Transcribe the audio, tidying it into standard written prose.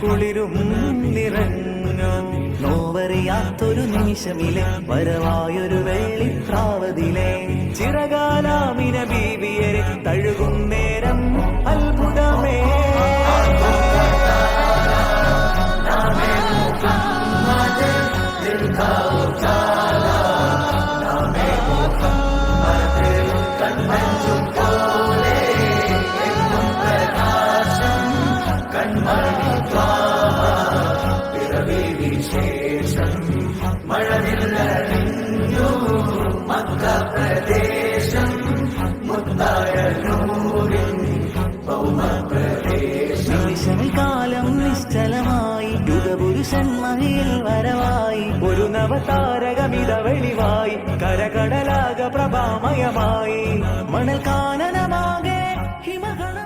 കുളിരും നിറഞ്ഞു നോവറിയാത്തൊരു നിമിഷമിലെ വരവായൊരു വെള്ളിപ്രാവതിലെ ചിറകാലാമിന ബീവിയരെ തഴുകും നേരം അത്ഭുതമേ മഴവില്ലറിഞ്ഞു മക്കപ്രദേശം മുത്തായ നൂറിൻ ഭൗമപ്രദേശം നിമിഷകാലം നിശ്ചലമായി യുഗപുരുഷൻ മഹിയിൽ വരവായി ഒരു നവതാരകമിത വെളിവായി കരകടലാക പ്രഭാമയമായി മണൽ കാനനമാകെ ഹിമഗണ